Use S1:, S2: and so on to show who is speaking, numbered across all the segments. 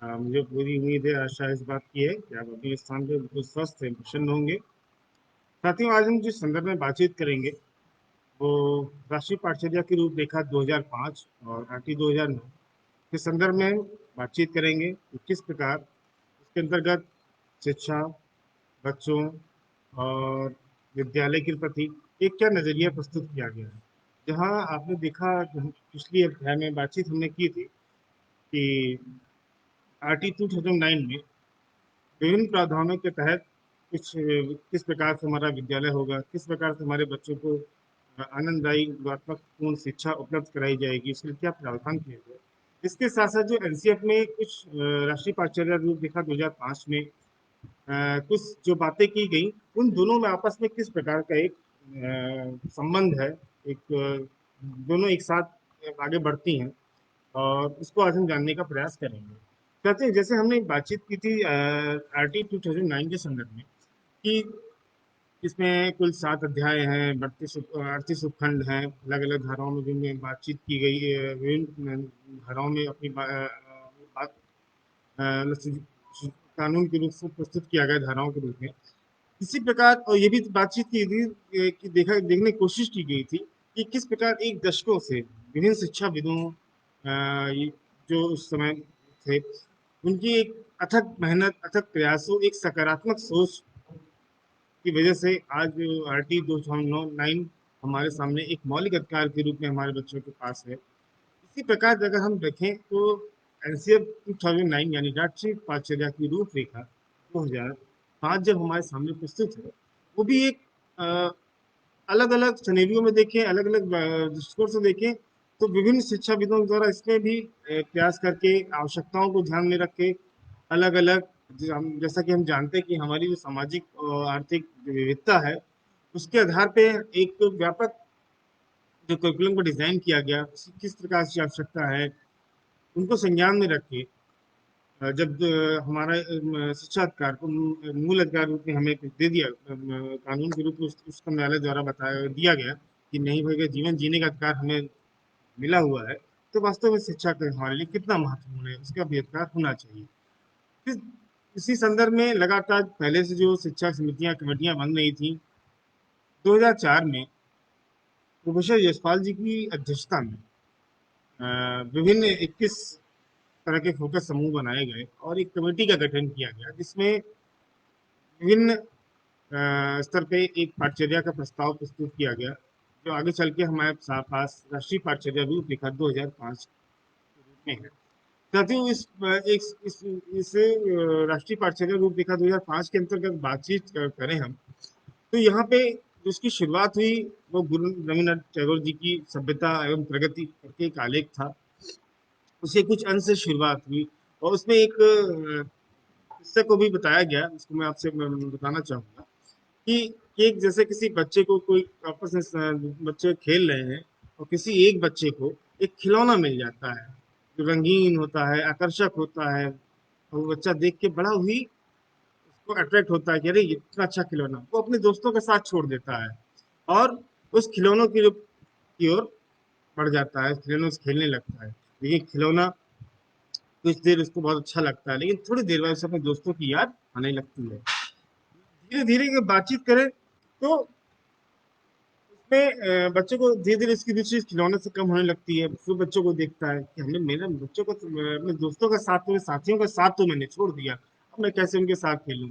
S1: मुझे पूरी उम्मीद है, आशा इस बात की है कि आप अपने स्थान पे बिल्कुल स्वस्थ हैं, प्रसन्न होंगे। साथियों, आज हम जिस संदर्भ में बातचीत करेंगे वो राष्ट्रीय पाठचर्या की रूपरेखा 2005 और आरटी 2009 के संदर्भ में बातचीत करेंगे कि किस प्रकार इसके अंतर्गत शिक्षा, बच्चों और विद्यालय के प्रति एक क्या नजरिया प्रस्तुत किया गया है। जहाँ आपने देखा, पिछली अध्याय में बातचीत हमने की थी कि आरटी 2009 में विभिन्न प्रावधानों के तहत कुछ किस प्रकार से हमारा विद्यालय होगा, किस प्रकार से हमारे बच्चों को आनंददायी गुणात्मक पूर्ण शिक्षा उपलब्ध कराई जाएगी, इसके लिए क्या प्रावधान किए गए। इसके साथ साथ जो एनसीएफ में कुछ राष्ट्रीय पाठचर्या रूपरेखा 2005 में कुछ जो बातें की गई, उन दोनों में आपस में किस प्रकार का एक संबंध है, एक दोनों एक साथ आगे बढ़ती हैं, और इसको आज हम जानने का प्रयास करेंगे। कहते हैं, जैसे हमने बातचीत की थी आरटी 2009 के संदर्भ में कि इसमें कुल 7 अध्याय हैं, 38 उपखंड हैं, अलग अलग धाराओं में जिनमें बातचीत की गई है, विभिन्न धाराओं में अपनी बात कानून के रूप से प्रस्तुत किया गया, धाराओं के रूप में। इसी प्रकार, और ये भी बातचीत की थी कि देखने की कोशिश की गई थी कि किस प्रकार एक दशकों से विभिन्न शिक्षाविदों जो उस समय थे, उनकी एक अथक मेहनत, अथक प्रयासों, एक सकारात्मक सोच की वजह से आज आरटी 2009 हमारे सामने एक मौलिक अधिकार के रूप में हमारे बच्चों के पास है। इसी प्रकार अगर हम देखें तो एनसीएफ 2009 यानी राष्ट्रीय पाठचर्या की रूपरेखा 2005 जब हमारे सामने प्रस्तुत है, वो भी एक अलग अलग सिनेरियो में देखें, अलग अलग दृष्टिकोण से देखें, तो विभिन्न शिक्षाविदों द्वारा इसमें भी प्रयास करके आवश्यकताओं को ध्यान में रख के अलग अलग, जैसा कि हम जानते हैं कि हमारी जो सामाजिक और आर्थिक जो विविधता है, उसके आधार पे एक व्यापक जो करिकुलम को डिजाइन किया गया, किस प्रकार की आवश्यकता है, उनको संज्ञान में रख के जब हमारा शिक्षा अधिकार को मूल अधिकार रूप में हमें दे दिया, कानून के रूप में उसको न्यायालय द्वारा बताया दिया गया कि नहीं भाई, जीवन जीने का अधिकार हमें मिला हुआ है, तो वास्तव में शिक्षा का हमारे लिए कितना महत्वपूर्ण है, उसका भी अधिकार होना चाहिए। फिर इसी संदर्भ में लगातार पहले से जो शिक्षा समितियां, कमेटियां बन रही थी, 2004 में प्रोफेसर यशपाल जी की अध्यक्षता में विभिन्न 21 तरह के फोकस समूह बनाए गए और एक कमेटी का गठन किया गया, जिसमें विभिन्न स्तर पे एक पाठचर्या का प्रस्ताव प्रस्तुत किया गया, जो आगे चल के हमारे पास राष्ट्रीय पाठचर्या रूपरेखा 2005 में है। साथियों, इस राष्ट्रीय पाठचर्या रूपरेखा 2005 के अंतर्गत बातचीत करें हम, तो यहाँ पे जिसकी शुरुआत हुई वो गुरु रविन्द्रनाथ टैगोर जी की सभ्यता एवं प्रगति करके एक आलेख था, उसे कुछ अंश से शुरुआत हुई, और उसमें एक किस्से को भी बताया गया, उसको मैं आपसे बताना चाहूंगा कि एक जैसे किसी बच्चे को, कोई आपस में बच्चे खेल रहे हैं और किसी एक बच्चे को एक खिलौना मिल जाता है जो रंगीन होता है, आकर्षक होता है, और वो बच्चा देख के बड़ा ही उसको अट्रैक्ट होता है कि अरे ये इतना अच्छा खिलौना, वो अपने दोस्तों के साथ छोड़ देता है और उस खिलौनों की ओर बढ़ जाता है, खिलौनों से खेलने लगता है। लेकिन खिलौना कुछ देर उसको बहुत अच्छा लगता है, लेकिन थोड़ी देर बाद उसे अपने दोस्तों की याद आने लगती है। धीरे धीरे अगर बातचीत करें तो उसमें बच्चों को धीरे धीरे इसकी रुचि खिलौने से कम होने लगती है। फिर बच्चों को देखता है कि हमने, मेरे बच्चों को अपने दोस्तों का साथ, मेरे साथियों का साथ तो मैंने छोड़ दिया, अब मैं कैसे उनके साथ खेलूं।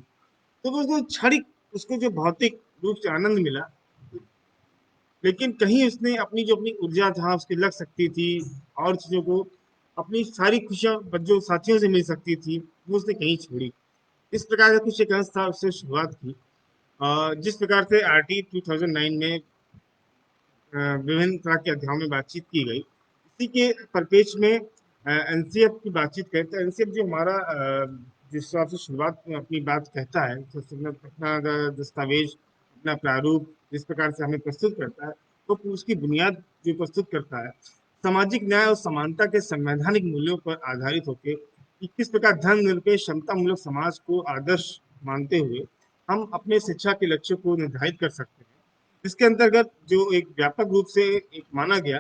S1: तो वो जो क्षणिक, उसको जो भौतिक रूप से आनंद मिला, लेकिन कहीं उसने अपनी ऊर्जा जहाँ उसकी लग सकती थी और चीजों को, अपनी सारी खुशियां बच्चों साथियों से मिल सकती थी, वो उसने कहीं छोड़ी। इस प्रकार का कुछ एक अंश था, उससे शुरुआत की। जिस प्रकार से आरटी 2009 में विभिन्न तरह के अध्यायों में बातचीत की गई, इसी के परिपेक्ष में एनसीएफ की बातचीत करें तो एनसीएफ जो हमारा जिस हिसाब से शुरुआत में अपनी बात कहता है, तो अपना दस्तावेज, अपना प्रारूप जिस प्रकार से हमें प्रस्तुत करता है, तो उसकी बुनियाद जो प्रस्तुत करता है, सामाजिक न्याय और समानता के संवैधानिक मूल्यों पर आधारित होकर कि किस प्रकार धर्मनिरपेक्ष क्षमता मूलक समाज को आदर्श मानते हुए हम अपने शिक्षा के लक्ष्य को निर्धारित कर सकते हैं। इसके अंतर्गत जो एक व्यापक रूप से एक माना गया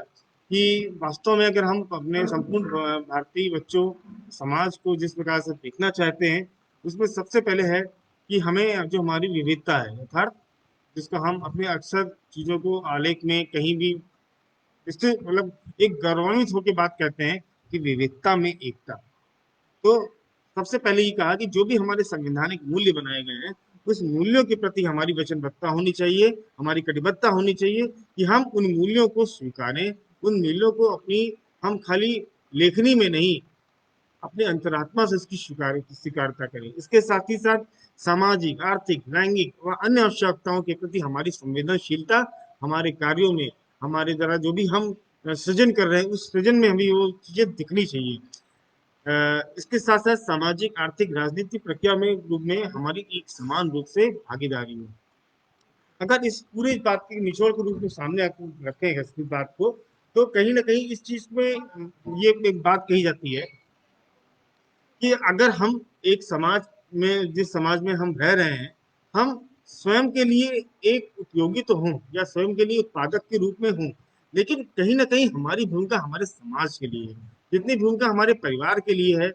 S1: कि वास्तव में अगर हम अपने संपूर्ण भारतीय बच्चों समाज को जिस प्रकार से देखना चाहते हैं, उसमें सबसे पहले है कि हमें जो हमारी विविधता है अर्थात जिसको हम अपने अक्सर चीजों को आलेख में कहीं भी इससे मतलब एक गौरवान्वित होकर बात करते हैं कि विविधता में एकता। तो सबसे पहले ये कहा कि जो भी हमारे संवैधानिक मूल्य बनाए गए हैं, उस मूल्यों के प्रति हमारी वचनबद्धता होनी चाहिए, हमारी कटिबद्धता होनी चाहिए कि हम उन मूल्यों को स्वीकारें, उन मूल्यों को अपनी हम खाली लेखनी में नहीं, अपने अंतरात्मा से इसकी स्वीकारता करें। इसके साथ ही साथ सामाजिक, आर्थिक, लैंगिक व अन्य आवश्यकताओं के प्रति हमारी संवेदनशीलता हमारे कार्यों में, हमारे द्वारा जो भी हम सृजन कर रहे हैं, उस सृजन में हमें वो चीजें दिखनी चाहिए। इसके साथ साथ सामाजिक, आर्थिक, राजनीतिक प्रक्रिया में रूप में हमारी एक समान रूप से भागीदारी है। अगर इस पूरे बात के निचोड़ के रूप में सामने रखें इस बात को, तो कहीं ना कहीं इस चीज में ये एक बात कही जाती है कि अगर हम एक समाज में, जिस समाज में हम रह रहे हैं, हम स्वयं के लिए एक उपयोगी तो हों या स्वयं के लिए उत्पादक के रूप में हों, लेकिन कहीं ना कहीं हमारी भूमिका हमारे समाज के लिए है। जितनी भूमिका हमारे परिवार के लिए है,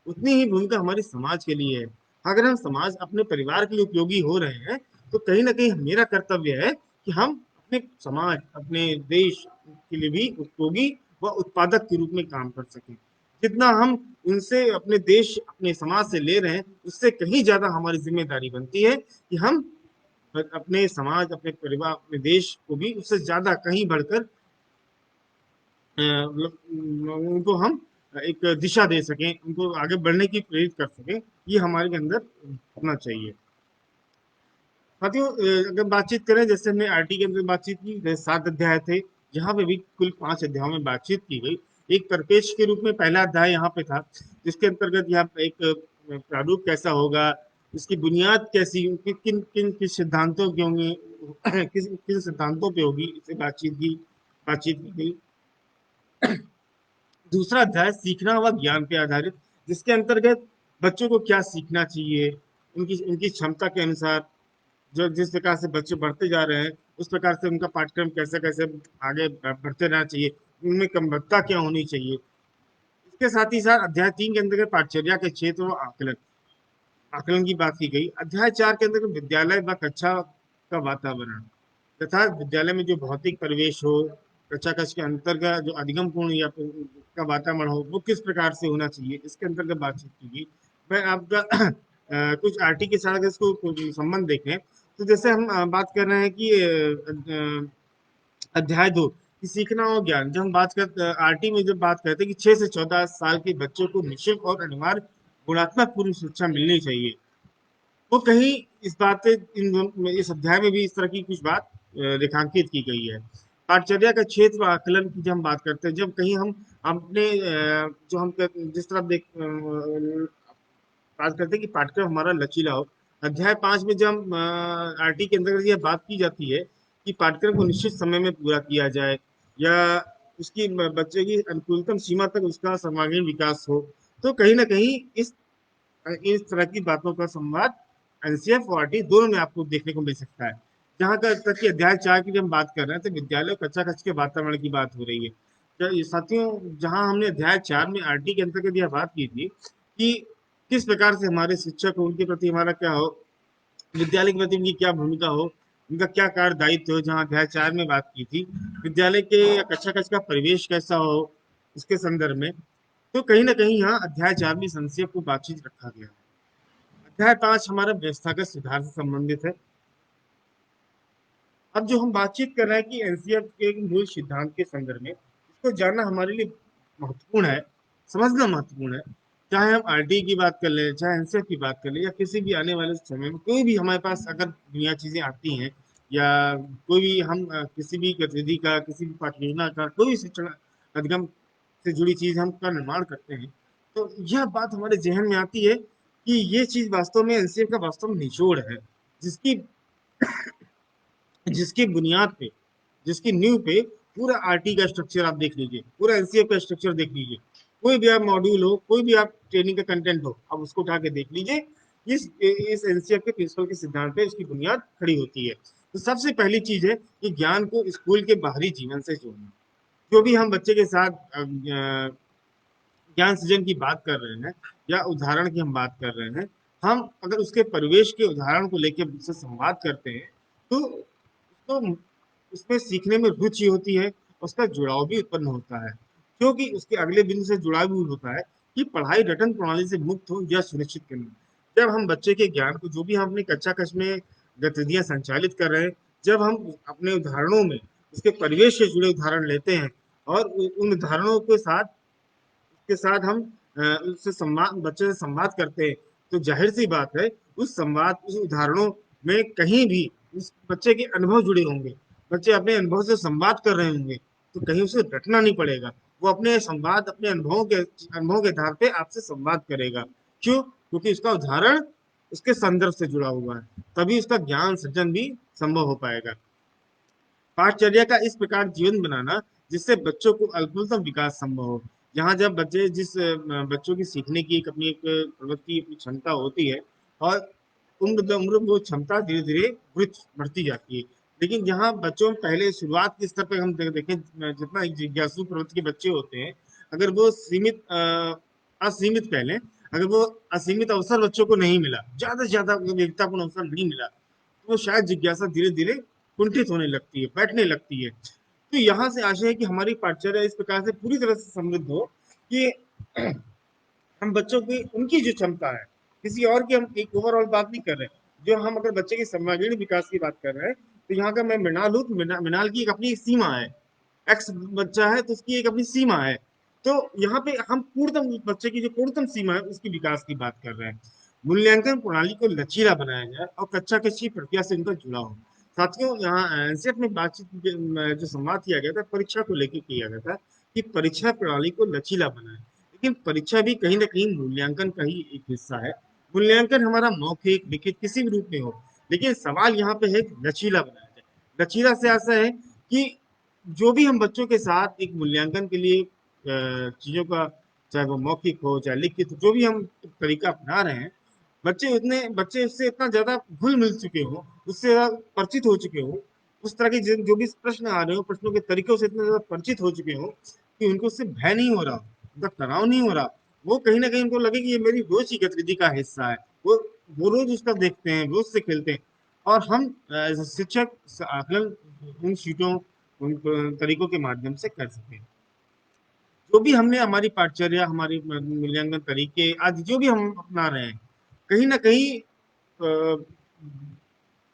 S1: उतनी ही भूमिका हमारी समाज के लिए है। अगर हम समाज अपने परिवार के लिए उपयोगी हो रहे हैं, तो कहीं ना कहीं मेरा कर्तव्य है कि हम अपने समाज, अपने देश के लिए भी उपयोगी व उत्पादक के रूप में काम कर सकें। जितना हम उनसे, अपने देश, अपने समाज से ले रहे हैं, उससे कहीं ज्यादा हमारी जिम्मेदारी बनती है कि हम अपने समाज, अपने परिवार, अपने देश को भी उससे ज्यादा कहीं बढ़कर उनको हम एक दिशा दे सकें, उनको आगे बढ़ने की प्रेरित कर सकें। ये हमारे अंदर होना चाहिए। साथियों, अगर बातचीत करें, जैसे हमने आरटी के अंदर बातचीत की, जैसे 7 अध्याय थे, यहाँ पे भी कुल 5 अध्यायों में बातचीत की गई। एक परिपेक्ष के रूप में पहला अध्याय यहाँ पे था, जिसके अंतर्गत यहाँ एक प्रारूप कैसा होगा, इसकी बुनियाद कैसी, किन किन किस सिद्धांतों की होंगी, किस किन सिद्धांतों पे होगी, इसे बातचीत की गई। दूसरा अध्याय सीखना व ज्ञान पे आधारित, जिसके अंतर्गत बच्चों को क्या सीखना चाहिए, उनकी उनकी क्षमता के अनुसार, जो जिस प्रकार से बच्चे बढ़ते जा रहे हैं, उस प्रकार से उनका पाठ्यक्रम कैसे कैसे आगे बढ़ते रहना चाहिए, उनमें क्रमबद्धता क्या होनी चाहिए। इसके साथ ही साथ अध्याय 3 के अंतर्गत पाठचर्या के क्षेत्र और आकलन आकलन की बात की गई। अध्याय 4 के अंतर्गत विद्यालय व कक्षा का वातावरण तथा विद्यालय में जो भौतिक परिवेश हो, कक्षा कक्ष के अंतर्गत जो अधिगम पूर्ण या का वातावरण हो, वो किस प्रकार से होना चाहिए, इसके अंतर्गत बातचीत की गई। मैं आपका कुछ आरटी के साथ अगर इसको संबंध देखें, तो जैसे हम बात कर रहे हैं कि अध्याय 2 कि सीखना और ज्ञान, जब हम बात कर आरटी में जब बात करते हैं कि 6 से 14 साल के बच्चों को निःशुल्क और अनिवार्य गुणात्मक पूर्व शिक्षा मिलनी चाहिए, वो कहीं इस बात पे इस अध्याय में भी इस तरह की कुछ बात रेखांकित की गई है। पाठचर्या का क्षेत्र व आकलन की जब हम बात करते हैं, जब कहीं हम अपने जो हम जिस तरह बात करते हैं कि पाठ्यक्रम हमारा लचीला हो, अध्याय 5 में जब आरटी के अंतर्गत यह बात की जाती है कि पाठ्यक्रम को निश्चित समय में पूरा किया जाए, या उसकी बच्चे की अनुकूलतम सीमा तक उसका सर्वांगीण विकास हो, तो कहीं ना कहीं इस तरह की बातों का संवाद एनसीएफ और आरटी दोनों में आपको देखने को मिल सकता है। जहां तक कि अध्याय 4 की जब हम बात कर रहे हैं, तो विद्यालय और कक्षा कक्ष के वातावरण की बात हो रही है। तो साथियों, जहां हमने अध्याय 4 में आरटी के अंतर्गत यह बात की थी कि किस प्रकार से हमारे शिक्षक हो, उनके प्रति हमारा क्या हो, विद्यालय के प्रति उनकी क्या भूमिका हो, उनका क्या कार्य दायित्व हो, जहाँ अध्याय 4 में बात की थी विद्यालय के या कक्षा कक्ष का परिवेश कैसा हो, उसके संदर्भ में। तो कहीं ना कहीं यहाँ अध्याय 4 में संक्षेप को बातचीत रखा गया है। अध्याय 5 हमारा व्यवस्थागत सुधार से संबंधित है। अब जो हम बातचीत कर रहे हैं कि एनसीएफ के मूल सिद्धांत के संदर्भ में, इसको जानना हमारे लिए महत्वपूर्ण है, समझना महत्वपूर्ण है। चाहे हम आरटी की बात कर ले, चाहे एनसीएफ की बात कर ले, या किसी भी आने वाले समय में कोई भी हमारे पास अगर दुनिया चीजें आती हैं, या कोई भी हम किसी भी गतिविधि का, किसी भी पाठ्य योजना का, कोई भी शिक्षण अधिगम से जुड़ी चीज हम का निर्माण करते हैं, तो यह बात हमारे जहन में आती है कि ये चीज वास्तव में एनसीएफ का वास्तव में निचोड़ है, जिसकी जिसकी बुनियाद पे, जिसकी नींव पे पूरा आरटी का स्ट्रक्चर आप देख लीजिए, पूरा एनसीएफ का स्ट्रक्चर देख लीजिए, कोई भी आप मॉड्यूल हो, कोई भी आप ट्रेनिंग का कंटेंट हो, आप उसको उठा के देख लीजिए। इस एनसीएफ के प्रिंसिपल के सिद्धांत पे इसकी बुनियाद खड़ी होती है। तो सबसे पहली चीज है कि ज्ञान को स्कूल के बाहरी जीवन से जोड़ना। जो भी हम बच्चे के साथ ज्ञान सृजन की बात कर रहे हैं या उदाहरण की हम बात कर रहे हैं, हम अगर उसके परिवेश के उदाहरण को लेकर उससे संवाद करते हैं तो उसको उसमें सीखने में रुचि होती है, उसका जुड़ाव भी उत्पन्न होता है, क्योंकि उसके अगले बिंदु से जुड़ाव भी होता है कि पढ़ाई रटन प्रणाली से मुक्त हो यह सुनिश्चित करना। जब हम बच्चे के ज्ञान को जो भी हम अपने कक्षा कक्ष में गतिविधियां संचालित कर रहे हैं, जब हम अपने उदाहरणों में उसके परिवेश से जुड़े उदाहरण लेते हैं और उन उदाहरणों के साथ हम उससे संवाद बच्चे से संवाद करते हैं, तो जाहिर सी बात है उस संवाद उस उदाहरणों में कहीं भी उस बच्चे के अनुभव जुड़े होंगे, बच्चे अपने अनुभव से संवाद कर रहे होंगे, तो कहीं उसे रटना नहीं पड़ेगा। वो अपने संवाद अपने अनुभवों के आधार पे आपसे संवाद करेगा। क्यों? क्योंकि उसका उदाहरण उसके संदर्भ से जुड़ा हुआ है, तभी उसका ज्ञान सृजन भी संभव हो पाएगा। पाठचर्या का इस प्रकार जीवन बनाना जिससे बच्चों को अल्पतम विकास संभव हो। यहाँ जब बच्चों की सीखने की एक प्रवृत्ति अपनी क्षमता होती है और उम्र उम्र वो क्षमता धीरे धीरे बढ़ती जाती है। लेकिन जहाँ बच्चों में पहले शुरुआत के स्तर पर हम देखें, जितना एक जिज्ञासु प्रवृत्ति के बच्चे होते हैं, अगर वो असीमित पहले अगर वो असीमित अवसर बच्चों को नहीं मिला, ज्यादा से ज्यादा विविधतापूर्ण अवसर नहीं मिला, तो शायद जिज्ञासा धीरे धीरे कुंठित होने लगती है, बैठने लगती है। तो यहाँ से आशय है कि हमारी पाठचर्या इस प्रकार से पूरी तरह से समृद्ध हो कि हम बच्चों की उनकी जो क्षमता है, किसी और की हम एक ओवरऑल बात नहीं कर रहे हैं, जो हम अगर बच्चे के सर्वांगीण विकास की बात कर रहे हैं, तो यहाँ का मैं मृणाल हूँ, मृणाल की एक अपनी सीमा है। एक्स बच्चा है तो उसकी एक अपनी सीमा है। तो यहाँ पे हम पूर्णतम बच्चे की जो पूर्णतम सीमा है उसकी विकास की बात कर रहे हैं। मूल्यांकन प्रणाली को लचीला बनाया जाए और कक्षा की प्रक्रिया से उनका जुड़ा हो। साथियों, यहाँ एनसीएफ में बातचीत जो संवाद किया गया था परीक्षा को लेकर किया गया था कि परीक्षा प्रणाली को लचीला बनाए, लेकिन परीक्षा भी कहीं ना कहीं मूल्यांकन का ही एक हिस्सा है। मूल्यांकन हमारा मौखिक लिखित किसी भी रूप में हो, लेकिन सवाल यहाँ पे है लचीला बनाया जाए। लचीला से ऐसा है कि जो भी हम बच्चों के साथ एक मूल्यांकन के लिए चीजों का, चाहे वो मौखिक हो चाहे लिखित, जो भी हम तरीका अपना रहे हैं, बच्चे उससे इतना ज्यादा घुल मिल चुके हो, उससे ज्यादा परिचित हो चुके हो, उस तरह के जो भी प्रश्न आ रहे हो, प्रश्नों के तरीकों से इतने ज्यादा परिचित हो चुके हो कि उनको उससे भय नहीं हो रहा, उनका तनाव नहीं हो रहा। वो कहीं ना कहीं उनको लगे कि ये मेरी रोज की गतिविधि का हिस्सा है। वो रोज उसका देखते हैं, रोज से खेलते हैं। और हम शिक्षक आकलन उन शीटों उन तरीकों के माध्यम से कर सकें। जो भी हमने हमारी पाठचर्या, हमारी मूल्यांकन तरीके आदि जो भी हम अपना रहे हैं, कहीं ना कहीं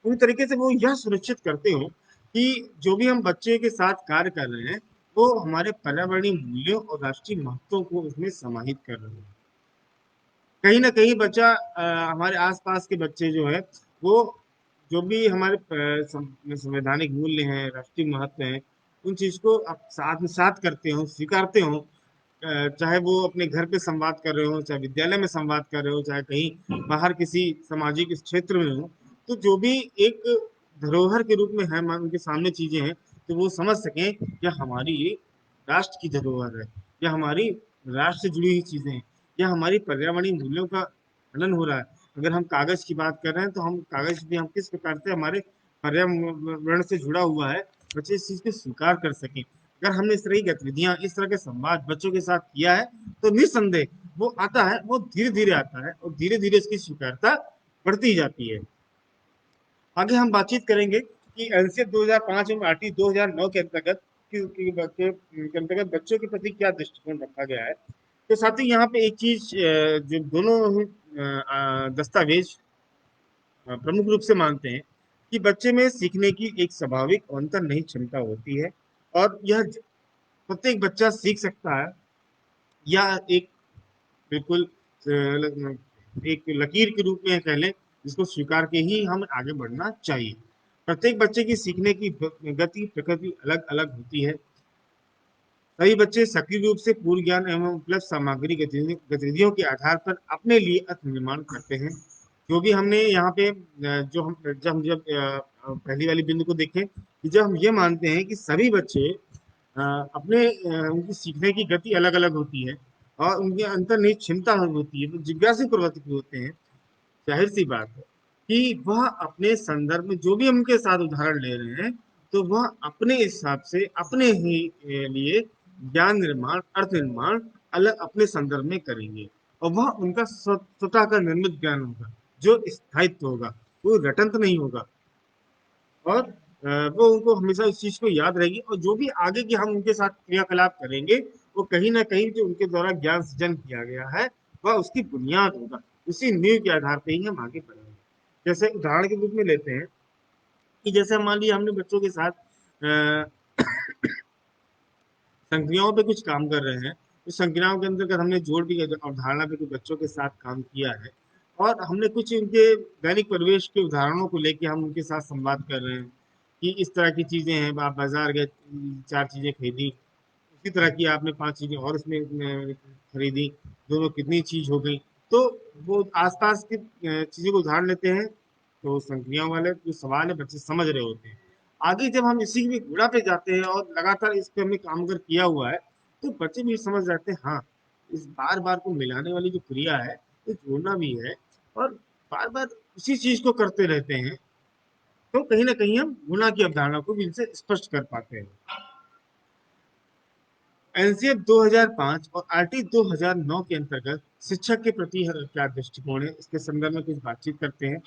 S1: पूरी तरीके से वो यह सुनिश्चित करते हो कि जो भी हम बच्चे के साथ कार्य कर रहे हैं वो हमारे पर्यावरणीय मूल्यों और राष्ट्रीय महत्वों को उसमें समाहित कर रहे हैं। कहीं ना कहीं हमारे आसपास के बच्चे जो है वो जो भी हमारे संवैधानिक मूल्य हैं, राष्ट्रीय महत्व हैं, उन चीज को आप साथ में साथ करते हो, स्वीकारते हो। चाहे वो अपने घर पे संवाद कर रहे हो, चाहे विद्यालय में संवाद कर रहे हो, चाहे कहीं बाहर किसी सामाजिक इस क्षेत्र में हो, तो जो भी एक धरोहर के रूप में है उनके सामने चीजें हैं, तो वो समझ सकें कि हमारी ये राष्ट्र की धरोहर है, या हमारी राष्ट्र से जुड़ी हुई चीजें हैं, या हमारी पर्यावरणीय मूल्यों का हनन हो रहा है। अगर हम कागज की बात कर रहे हैं तो हम कागज भी हम किस प्रकार से हमारे पर्यावरण से जुड़ा हुआ है, बच्चे इस चीज को स्वीकार कर सकें। अगर हमने इस तरह की गतिविधियां, इस तरह के संवाद बच्चों के साथ किया है, तो निस्संदेह वो आता है, वो धीरे धीरे आता है और धीरे धीरे इसकी स्वीकारता बढ़ती जाती है। आगे हम बातचीत करेंगे कि एनसीएफ 2005 एवं आरटी 2009 के अंतर्गत के अंतर्गत बच्चों के प्रति क्या दृष्टिकोण रखा गया है। तो साथ ही यहाँ पे एक चीज जो दोनों दस्तावेज प्रमुख रूप से मानते हैं कि बच्चे में सीखने की एक स्वाभाविक और अंतर्निहित क्षमता होती है, और यह प्रत्येक बच्चा सीख सकता है, या एक बिल्कुल एक लकीर के रूप में कह लें, जिसको स्वीकार के ही हम आगे बढ़ना चाहिए। प्रत्येक बच्चे की सीखने की गति प्रकृति अलग अलग होती है। कई बच्चे सक्रिय रूप से पूर्व ज्ञान एवं उपलब्ध सामग्री गतिविधियों के आधार पर अपने लिए अर्थ निर्माण करते हैं। जो भी हमने यहाँ पे जो हम जब पहली वाली बिंदु को देखें कि जब हम ये मानते हैं कि सभी बच्चे उनकी सीखने की गति अलग अलग होती है और उनकी अंतर्निहित क्षमता होती है, तो जिज्ञासु प्रवृत्ति के होते हैं, जाहिर सी बात है कि वह अपने संदर्भ में जो भी हम उनके साथ उदाहरण ले रहे हैं, तो वह अपने हिसाब से अपने ही लिए ज्ञान निर्माण, अर्थ निर्माण अलग अपने संदर्भ में करेंगे, और वह उनका स्वतः का निर्मित ज्ञान होगा जो स्थायित्व होगा, वो रटंत नहीं होगा। और वो उनको हमेशा इस चीज को याद रहेगी, और जो भी आगे की हम उनके साथ क्रियाकलाप करेंगे वो कहीं ना कहीं जो उनके द्वारा ज्ञान सृजन किया गया है वह उसकी बुनियाद होगा, उसी नींव के आधार पे ही हम आगे बढ़ेंगे। जैसे उदाहरण के रूप में लेते हैं कि जैसे मान लिया हमने बच्चों के साथ संक्रियाओं पे कुछ काम कर रहे हैं, तो संक्रियाओं के अंतर्गत हमने जोड़ की अवधारणा पे कुछ बच्चों के साथ काम किया है, और हमने कुछ उनके दैनिक परिवेश के उदाहरणों को लेके हम उनके साथ संवाद कर रहे हैं कि इस तरह की चीजें हैं, आप बाजार गए, चार चीजें खरीदी, उसी तरह की आपने पांच चीजें और इसमें खरीदी, दोनों कितनी चीज हो गई। तो वो आसपास की चीजों को उदाहरण लेते हैं, तो संक्रियाओं वाले जो सवाल है बच्चे समझ रहे होते हैं। आगे जब हम इसी में गुणा पे जाते हैं और लगातार इस पे हमने काम कर किया हुआ है, तो बच्चे भी समझ जाते हैं, हाँ इस बार बार को मिलाने वाली जो क्रिया है ये जोड़ना भी है, और बार बार उसी चीज को करते रहते हैं, तो कहीं ना कहीं हम गुणा की अवधारणा को भी इनसे स्पष्ट कर पाते हैं। एनसीएफ 2005 और आरटी 2009 के अंतर्गत शिक्षक के प्रति क्या दृष्टिकोण है, इसके संदर्भ में कुछ बातचीत करते हैं।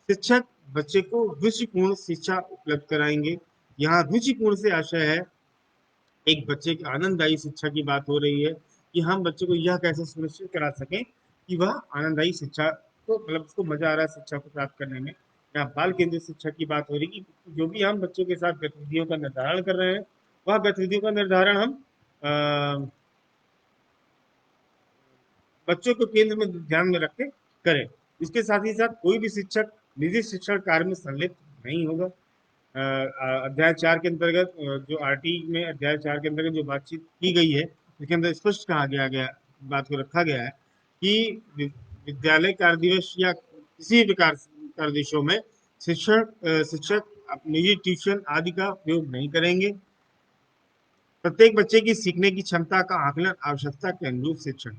S1: शिक्षक बच्चे को रुचिपूर्ण शिक्षा उपलब्ध कराएंगे। यहाँ रुचिपूर्ण से आशय है एक बच्चे की आनंददायी शिक्षा की बात हो रही है, कि हम बच्चे को यह कैसे सुनिश्चित करा सकें कि वह आनंददायी शिक्षा को, मतलब उसको मजा आ रहा है शिक्षा को प्राप्त करने में। यहाँ बाल केंद्रित शिक्षा की बात हो रही है कि जो भी हम बच्चों के साथ गतिविधियों का निर्धारण कर रहे हैं, वह गतिविधियों का निर्धारण हम बच्चों को केंद्र में ध्यान में रख के करें। इसके साथ ही साथ कोई भी शिक्षक निजी शिक्षण कार्य में संलिप्त नहीं होगा। अध्याय 4 के अंतर्गत जो आरटी में अध्याय 4 के अंतर्गत जो बातचीत की गई है, उसके अंदर स्पष्ट कहा गया बात को रखा गया है कि विद्यालय कार्य दिवस या किसी भी प्रकार कार्य दिवसों में शिक्षक निजी ट्यूशन आदि का उपयोग नहीं करेंगे। प्रत्येक बच्चे की सीखने की क्षमता का आकलन आवश्यकता के अनुरूप शिक्षण।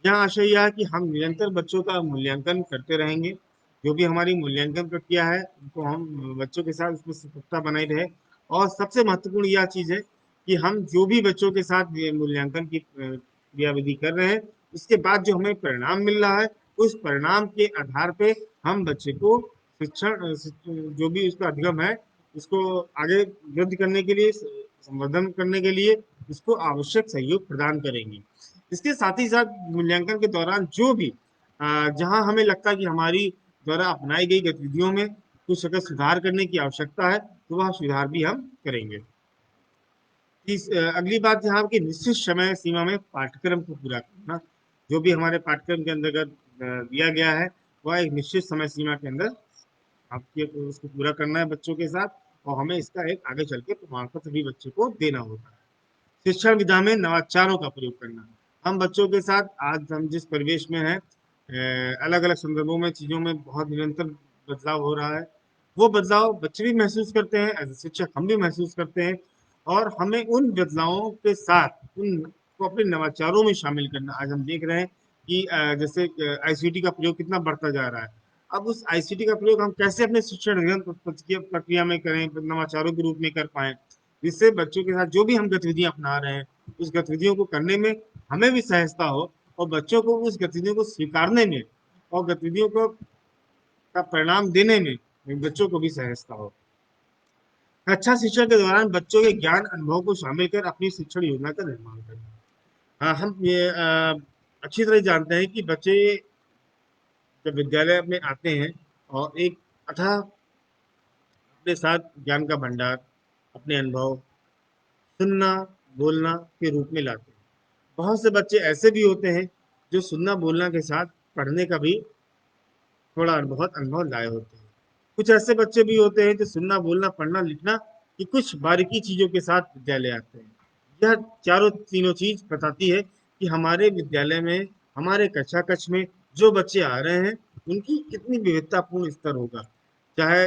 S1: यहाँ आशय यह है कि हम निरंतर बच्चों का मूल्यांकन करते रहेंगे। जो भी हमारी मूल्यांकन प्रक्रिया है उनको हम बच्चों के साथ उसमें सतर्कता बनाई रहे, और सबसे महत्वपूर्ण यह चीज है कि हम जो भी बच्चों के साथ ये मूल्यांकन की क्रियाविधि कर रहे हैं, उसके बाद जो हमें परिणाम मिल रहा है उस परिणाम के आधार पे हम बच्चे को जो भी उसका अधिगम है उसको आगे वृद्धि करने के लिए, संवर्धन करने के लिए उसको आवश्यक सहयोग प्रदान करेंगे। इसके साथ ही साथ मूल्यांकन के दौरान जो भी जहां हमें लगता है कि हमारी द्वारा अपनाई गई गतिविधियों में कुछ अगर सुधार करने की आवश्यकता है, तो वह सुधार भी हम करेंगे। अगली बात यहाँ की निश्चित समय सीमा में पाठ्यक्रम को पूरा करना। जो भी हमारे पाठ्यक्रम के अंतर्गत दिया गया है वह एक निश्चित समय सीमा के अंदर आपके उसको पूरा करना है बच्चों के साथ, और हमें इसका एक आगे चल के प्रमाण पत्र भी बच्चे को देना होता है। शिक्षण विधा में नवाचारों का प्रयोग करना। हम बच्चों के साथ आज हम जिस परिवेश में हैं, अलग अलग संदर्भों में चीजों में बहुत निरंतर बदलाव हो रहा है। वो बदलाव बच्चे भी महसूस करते हैं, एज शिक्षक हम भी महसूस करते हैं, और हमें उन बदलावों के साथ उनको अपने नवाचारों में शामिल करना। आज हम देख रहे हैं कि जैसे आईसीटी का प्रयोग कितना बढ़ता जा रहा है। अब उस आईसीटी का प्रयोग हम कैसे अपने शिक्षण प्रक्रिया में करें, नवाचारों के रूप में कर पाए, जिससे बच्चों के साथ जो भी हम गतिविधियां अपना रहे हैं उस गतिविधियों को करने में हमें भी सहजता हो, और बच्चों को उस गतिविधियों को स्वीकारने में और गतिविधियों को का परिणाम देने में बच्चों को भी सहजता हो। अच्छा शिक्षण के दौरान बच्चों के ज्ञान अनुभव को शामिल कर अपनी शिक्षण योजना का निर्माण करना। हाँ, हम ये अच्छी तरह जानते हैं कि बच्चे जब विद्यालय में आते हैं और एक अथाह अपने साथ ज्ञान का भंडार, अपने अनुभव सुनना बोलना के रूप में लाते हैं। बहुत से बच्चे ऐसे भी होते हैं जो सुनना बोलना के साथ पढ़ने का भी थोड़ा बहुत अनुभव लाए होते हैं। कुछ ऐसे बच्चे भी होते हैं जो सुनना बोलना पढ़ना लिखना की कुछ बारीकी चीजों के साथ विद्यालय आते हैं। यह चारों तीनों चीज बताती है कि हमारे विद्यालय में, हमारे कक्षा कक्ष में जो बच्चे आ रहे हैं उनकी कितनी विविधतापूर्ण स्तर होगा। चाहे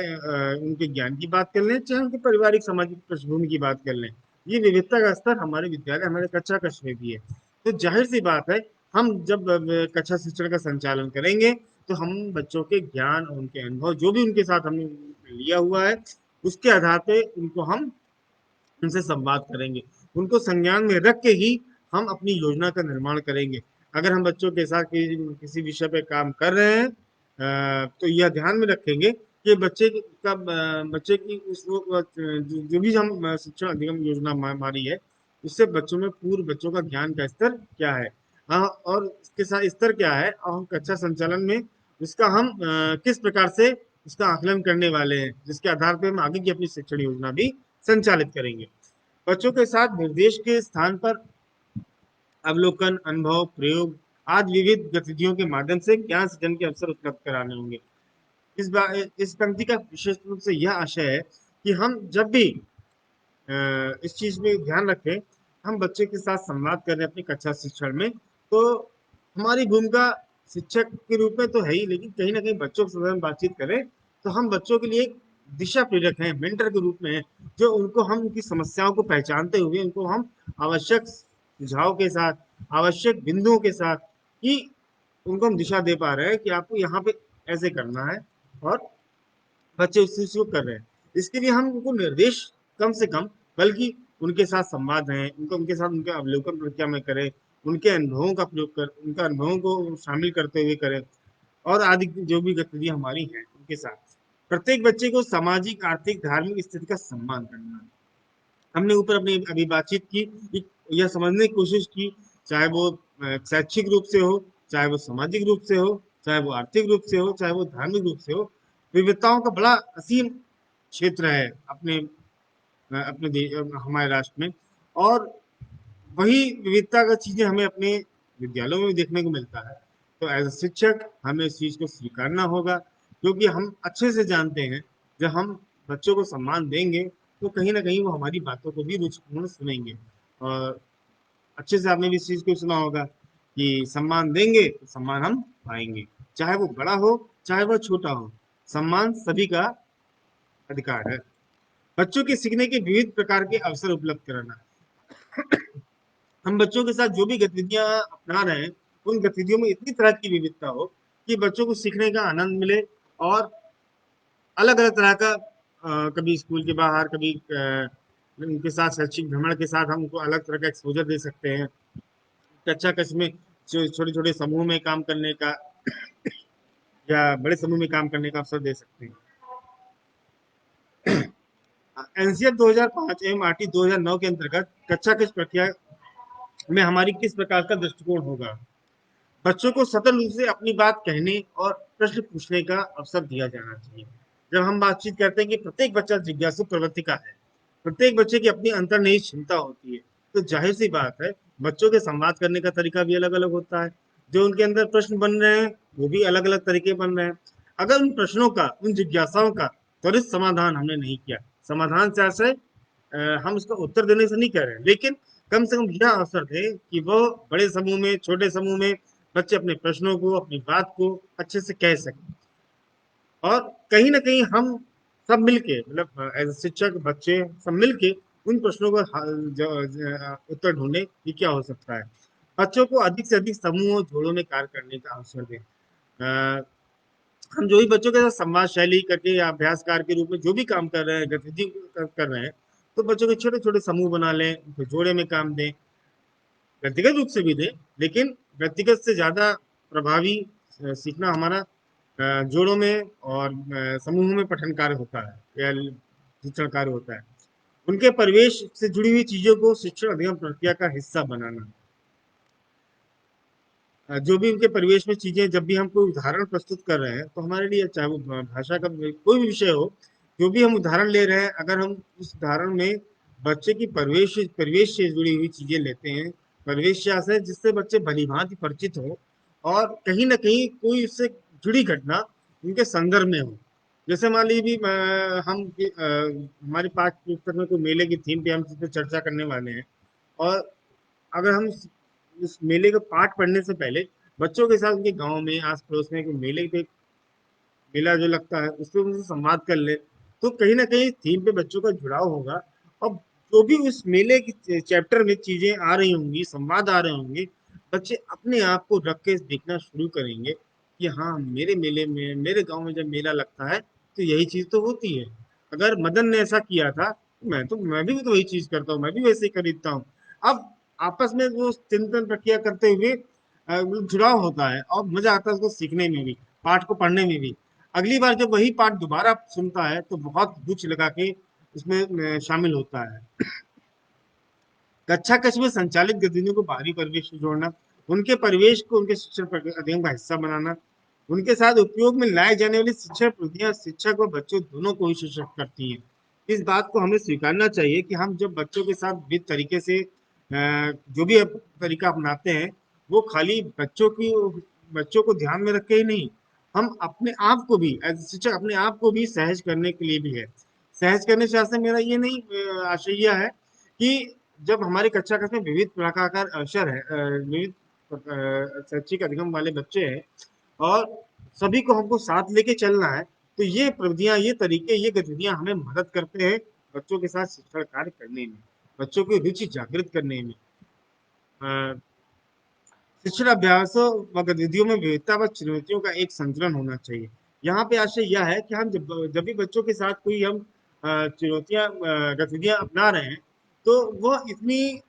S1: उनके ज्ञान की बात कर लें, चाहे उनके पारिवारिक सामाजिक पृष्ठभूमि की बात कर लें, ये विविधता का स्तर हमारे विद्यालय, हमारे कक्षा कक्ष में भी है। तो जाहिर सी बात है, हम जब कक्षा शिक्षण का संचालन करेंगे तो हम बच्चों के ज्ञान और उनके अनुभव जो भी उनके साथ हमने लिया हुआ है उसके आधार पे उनको हम उनसे संवाद करेंगे, उनको संज्ञान में रख के ही हम अपनी योजना का निर्माण करेंगे। अगर हम बच्चों के साथ किसी विषय पे काम कर रहे हैं तो यह ध्यान में रखेंगे कि बच्चे की जो भी हम शिक्षण अधिगम योजना हमारी है, उससे बच्चों में पूर्व बच्चों का ज्ञान का स्तर क्या है, हाँ, और इसके साथ स्तर क्या है, और हम कक्षा संचालन में उसका हम किस प्रकार से उसका आकलन करने वाले हैं, जिसके आधार पर हम आगे की अपनी शिक्षण योजना भी संचालित करेंगे। बच्चों के साथ निर्देश के स्थान पर अवलोकन, अनुभव, प्रयोग आदि विविध गतिविधियों के माध्यम से ज्ञान सृजन के अवसर उपलब्ध कराने होंगे। इस पंक्ति का विशेष रूप से यह आशय है कि हम जब भी इस चीज में ध्यान रखें, हम बच्चे के साथ संवाद कर रहे हैं अपनी कक्षा शिक्षण में, तो हमारी भूमिका शिक्षक के रूप में तो है ही, लेकिन कहीं ना कहीं बच्चों के साथ हम बातचीत करें तो हम बच्चों के लिए एक दिशा प्रेरक हैं, मेंटर के रूप में है, जो उनको हम उनकी समस्याओं को पहचानते हुए उनको हम आवश्यक सुझाव के साथ, आवश्यक बिंदुओं के साथ कि उनको हम दिशा दे पा रहे हैं कि आपको यहाँ पे ऐसे करना है, और बच्चे उस चीज को कर रहे हैं। इसके लिए हम उनको निर्देश कम से कम, बल्कि उनके साथ संवाद है, उनके साथ उनके अवलोकन प्रक्रिया में करें, उनके अनुभवों का प्रयोग कर, उनका अनुभवों को शामिल करते हुए करें, और आदि जो भी गतिविधियां हमारी हैं उनके साथ प्रत्येक बच्चे को सामाजिक, आर्थिक, धार्मिक स्थिति का सम्मान करना है। हमने ऊपर अपनी अभी बातचीत की, यह समझने की कोशिश की, चाहे वो शैक्षिक रूप से हो, चाहे वो सामाजिक रूप से हो, चाहे वो आर्थिक रूप से हो, चाहे वो धार्मिक रूप से हो, विविधताओं का बड़ा असीम क्षेत्र है हमारे राष्ट्र में, और वही विविधता का चीजें हमें अपने विद्यालयों में भी देखने को मिलता है। तो एज अ शिक्षक हमें इस चीज को स्वीकारना होगा, क्योंकि हम अच्छे से जानते हैं जब हम बच्चों को सम्मान देंगे तो कहीं ना कहीं वो हमारी बातों को भी रुचिपूर्ण सुनेंगे। और अच्छे से आपने भी इस चीज को सुना होगा कि सम्मान देंगे तो सम्मान हम पाएंगे, चाहे वो बड़ा हो चाहे वो छोटा हो, सम्मान सभी का अधिकार है। बच्चों के सीखने के विविध प्रकार के अवसर उपलब्ध कराना, हम बच्चों के साथ जो भी गतिविधियां अपना रहे हैं, उन गतिविधियों में इतनी तरह की विविधता हो कि बच्चों को सीखने का आनंद मिले, और अलग अलग तरह का कभी स्कूल के बाहर, कभी उनके साथ शैक्षिक भ्रमण के साथ हम उनको अलग तरह का एक्सपोजर दे सकते हैं। कक्षा कक्ष में छोटे छोटे समूह में काम करने का या बड़े समूह में काम करने का अवसर दे सकते हैं। एनसीएफ 2005 एवं आरटी 2009 के अंतर्गत कक्षा कक्ष प्रक्रिया में हमारी किस प्रकार का दृष्टिकोण होगा। बच्चों को सतत रूप से अपनी बात कहने और प्रश्न पूछने का अवसर दिया जाना चाहिए। जब हम बातचीत करते हैं कि प्रत्येक बच्चा जिज्ञासु प्रवृत्ति का है, प्रत्येक बच्चे की अपनी अंतर्निहित क्षमता होती है, तो जाहिर सी बात है बच्चों के संवाद करने का तरीका भी अलग अलग होता है। जो उनके अंदर प्रश्न बन रहे हैं वो भी अलग अलग तरीके बन रहे हैं। अगर उन प्रश्नों का, उन जिज्ञासाओं का त्वरित समाधान हमने नहीं किया, समाधान से आशय हम उसका उत्तर देने से नहीं कह रहे हैं, लेकिन कम से कम यह अवसर थे कि वो बड़े समूह में, छोटे समूह में बच्चे अपने प्रश्नों को, अपनी बात को अच्छे से कह सकें। और कहीं ना कहीं हम सब मिलके, मतलब एज शिक्षक, बच्चे सब मिलके उन प्रश्नों का उत्तर ढूंढे कि क्या हो सकता है। बच्चों को अधिक से अधिक समूह और जोड़ों में कार्य करने का अवसर दें। हम जो भी बच्चों के साथ संवाद शैली करके या अभ्यासकार के रूप में जो भी काम कर रहे हैं, गतिविधि कर रहे हैं, तो बच्चों के छोटे छोटे समूह बना लें, उनको जोड़े में काम दें, व्यक्तिगत रूप से भी दें, लेकिन व्यक्तिगत से ज्यादा प्रभावी सीखना हमारा जोड़ों में और समूहों में पठन कार्य होता है या शिक्षण कार्य होता है। उनके परिवेश से जुड़ी हुई चीजों को शिक्षण अधिगम प्रक्रिया का हिस्सा बनाना, जो भी उनके परिवेश में चीजें, जब भी हम कोई उदाहरण प्रस्तुत कर रहे हैं तो हमारे लिए, चाहे वो भाषा का कोई भी विषय हो, जो भी हम उदाहरण ले रहे हैं, अगर हम उस उदाहरण में बच्चे की परिवेश परिवेश से जुड़ी हुई चीजें लेते हैं, परिवेश से आशय जिससे बच्चे भलीभांति परिचित हो, और कहीं ना कहीं कोई उससे जुड़ी घटना उनके संदर्भ में हो। जैसे मान लीजिए भी हमारे पाठ्य पुस्तक में कोई मेले की थीम पे हम जिस पे चर्चा करने वाले हैं, और अगर हम इस मेले का पाठ पढ़ने से पहले बच्चों के साथ उनके गांव में, आस पड़ोस में कोई मेले पे, मेला जो लगता है उस पर उनसे संवाद कर ले, तो कहीं ना कहीं थीम पे बच्चों का जुड़ाव होगा। और जो भी उस मेले की चैप्टर में चीजें आ रही होंगी, संवाद आ रहे होंगे, बच्चे अपने आप को रख के देखना शुरू करेंगे कि हाँ, मेरे मेले में, मेरे गांव में जब मेला लगता है तो यही चीज तो होती है। अगर मदन ने ऐसा किया था, मैं भी तो वही चीज करता हूँ, मैं भी वैसे ही खरीदता हूँ। अब आपस में वो चिंतन प्रक्रिया करते हुए वो जुड़ाव होता है और मजा आता है उसको सीखने में भी, पाठ को पढ़ने में भी। अगली बार जब वही पाठ दोबारा सुनता है तो बहुत रुचि लगा के उसमें शामिल होता है। कक्षा कक्ष में संचालित गतिविधियों को बाहरी परिवेश से जोड़ना, उनके परिवेश को उनके शिक्षण अध्ययन का हिस्सा बनाना, उनके साथ उपयोग में लाए जाने वाली शिक्षण प्रविधियां शिक्षक और बच्चों दोनों को ही सशक्त करती हैं। इस बात को हमें स्वीकारना चाहिए कि हम जब बच्चों के साथ विविध तरीके से जो भी तरीका अपनाते हैं, वो खाली बच्चों को ध्यान में रख के ही नहीं, हम अपने आप को भी एज शिक्षक अपने आप को भी सहज करने के लिए भी है। सहज करने से आशय मेरा ये नहीं आशय यह है कि जब हमारी कक्षा कक्ष में विविध प्रकार का अवसर है, विविध शैक्षिक अधिगम वाले बच्चे हैं और सभी को हमको साथ लेके चलना है, तो ये प्रविधियां, ये तरीके, ये गतिविधियां हमें मदद करते हैं बच्चों के साथ शिक्षण कार्य करने में, बच्चों की रुचि जागृत करने में। अ, शिक्षण अभ्यासों व गतिविधियों में विविधता व चुनौतियों का एक संतुलन होना चाहिए। यहाँ पे आशय यह है कि हम जब भी बच्चों के साथ कोई हम चुनौतियां गतिविधियां अपना रहे हैं, तो वो इतनी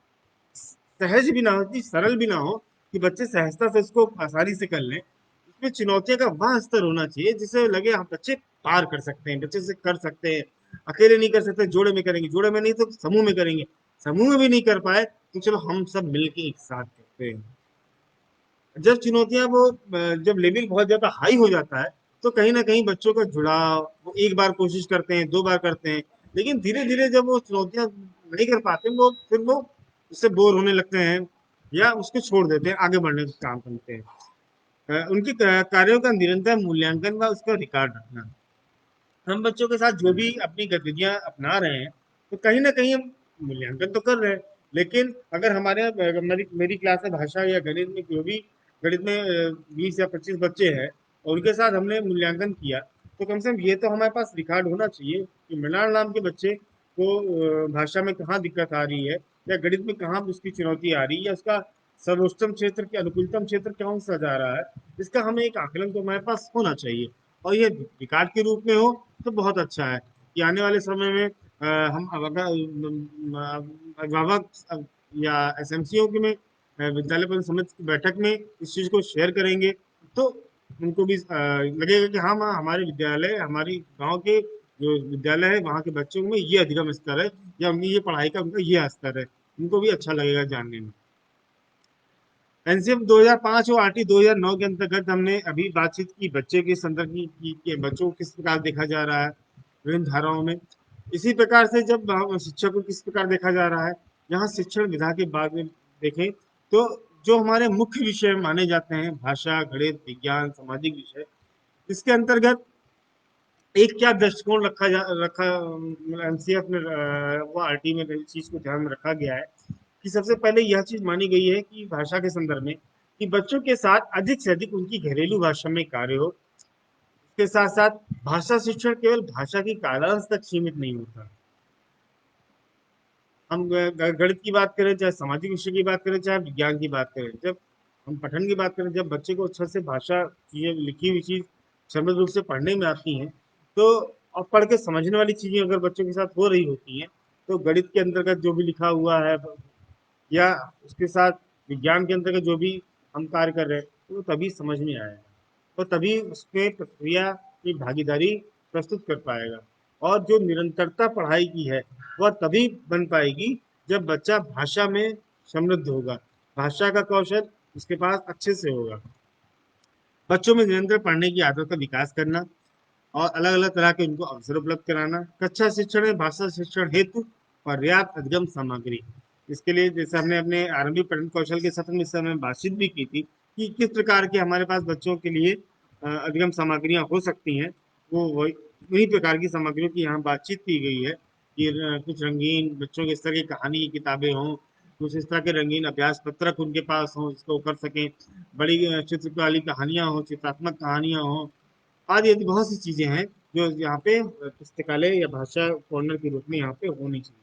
S1: सहज भी ना हो, इतनी सरल भी ना हो कि बच्चे सहजता से उसको आसानी से कर लें। इसमें चुनौतियों का वह स्तर होना चाहिए जिससे लगे हम बच्चे पार कर सकते हैं, बच्चे से कर सकते हैं। अकेले नहीं कर सकते, जोड़े में करेंगे, जोड़े में नहीं तो समूह में करेंगे, समूह में भी नहीं कर पाए तो चलो हम सब मिलके एक साथ करते हैं। जब चुनौतियां जब लेवल बहुत ज्यादा हाई हो जाता है, तो कहीं ना कहीं बच्चों का जुड़ाव, वो एक बार कोशिश करते हैं, दो बार करते हैं, लेकिन धीरे धीरे जब वो चुनौतियां नहीं कर पाते, वो उससे बोर होने लगते हैं या उसको छोड़ देते हैं, आगे बढ़ने का काम करते हैं। उनके कार्यों का निरंतर मूल्यांकन व उसका रिकॉर्ड रखना। हम बच्चों के साथ जो भी अपनी गतिविधियां अपना रहे हैं, तो कहीं ना कहीं हम मूल्यांकन तो कर रहे हैं, लेकिन अगर मेरी क्लास में भाषा या गणित में जो भी गणित में 20 या 25 बच्चे हैं और उनके साथ हमने मूल्यांकन किया, तो कम से कम ये तो हमारे पास रिकॉर्ड होना चाहिए कि मृणाल नाम के बच्चे को भाषा में कहाँ दिक्कत आ रही है, या गणित में कहाँ उसकी चुनौती आ रही है, या उसका सर्वोत्तम क्षेत्र के अनुकूलतम क्षेत्र कौन सा जा रहा है। इसका हमें एक आकलन तो हमारे पास होना चाहिए, और ये रिकॉर्ड के रूप में हो तो बहुत अच्छा है कि आने वाले समय में हम अभिभावक या एसएमसीओ के में विद्यालय परिषद समिति की बैठक में इस चीज को शेयर करेंगे, तो उनको भी लगेगा कि हाँ हाँ, हमारे विद्यालय, हमारी गांव के जो विद्यालय है वहाँ के बच्चों में ये अधिगम स्तर है, या उनकी ये पढ़ाई का उनका ये स्तर है, उनको भी अच्छा लगेगा जानने में। एनसीएफ 2005 और आरटी 2009 के अंतर्गत हमने अभी बातचीत की बच्चे के संदर्भ की बच्चों को किस प्रकार देखा जा रहा है विभिन्न धाराओं में। इसी प्रकार से जब हम शिक्षक को किस प्रकार देखा जा रहा है, यहाँ शिक्षण विधा के बाद में देखें तो जो हमारे मुख्य विषय माने जाते हैं, भाषा, गणित, विज्ञान, सामाजिक विषय, इसके अंतर्गत एक क्या दृष्टिकोण रखा एनसीएफ में वो आरटी में इस चीज को ध्यान में रखा गया है कि सबसे पहले यह चीज मानी गई है कि भाषा के संदर्भ में कि बच्चों के साथ अधिक से अधिक उनकी घरेलू भाषा में कार्य हो। इसके साथ साथ भाषा शिक्षण केवल भाषा की कालांश तक सीमित नहीं होता। हम गणित की बात करें, चाहे सामाजिक विषय की बात करें, चाहे विज्ञान की बात करें, जब हम पठन की बात करें, जब बच्चे को अच्छा से भाषा चीजें, लिखी हुई चीज समृद्ध रूप से पढ़ने में आती हैं, तो और पढ़ के समझने वाली चीजें अगर बच्चों के साथ हो रही होती हैं, तो गणित के अंतर्गत जो भी लिखा हुआ है या उसके साथ विज्ञान के अंतर्गत जो भी हम कार्य कर रहे हैं, तो वो तभी समझ में आएगा, तो तभी उसमें प्रक्रिया की भागीदारी प्रस्तुत कर पाएगा। और जो निरंतरता पढ़ाई की है, वह तभी बन पाएगी जब बच्चा भाषा में समृद्ध होगा, भाषा का कौशल उसके पास अच्छे से होगा। बच्चों में निरंतर पढ़ने की आदत का विकास करना और अलग अलग तरह के उनको अवसर उपलब्ध कराना। कक्षा शिक्षण में भाषा शिक्षण हेतु पर्याप्त अधिगम सामग्री, इसके लिए जैसे हमने अपने आरंभिक पठन कौशल के सत्र में इस समय बातचीत भी की थी कि किस प्रकार के हमारे पास बच्चों के लिए अधिगम सामग्रियां हो सकती हैं, वो वही प्रकार की सामग्रियों की यहाँ बातचीत की गई है कि कुछ रंगीन बच्चों के स्तर की कहानी की किताबें हों, कुछ इस तरह के रंगीन अभ्यास पत्रक उनके पास हों जिसको कर सकें, बड़ी चित्र वाली कहानियां हों, चित्रात्मक कहानियां हों, आदि आदि बहुत सी चीजें हैं जो यहाँ पे पुस्तकालय या भाषा कॉर्नर के रूप में यहाँ पे होनी चाहिए।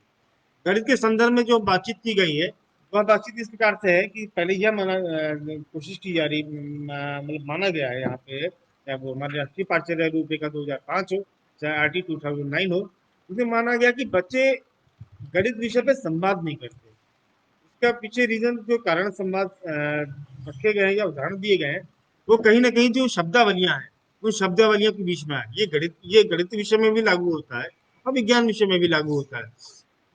S1: गणित के संदर्भ में जो बातचीत की गई है, वह बातचीत इस प्रकार से है कि पहले यह कोशिश की जा रही, मतलब माना गया है यहाँ पे, चाहे वो हमारे राष्ट्रीय पाठ्यचर्या रूपरेखा 2005 हो, चाहे आरटी 2009 हो, उसमें माना गया कि बच्चे गणित विषय पे संवाद नहीं करते। इसका पीछे रीजन जो कारण संवाद रखे गए हैं या उदाहरण दिए गए हैं, वो कहीं ना कहीं जो शब्दावलियां हैं, उन शब्दावलियों के बीच में है। ये गणित विषय में भी लागू होता है और विज्ञान विषय में भी लागू होता है।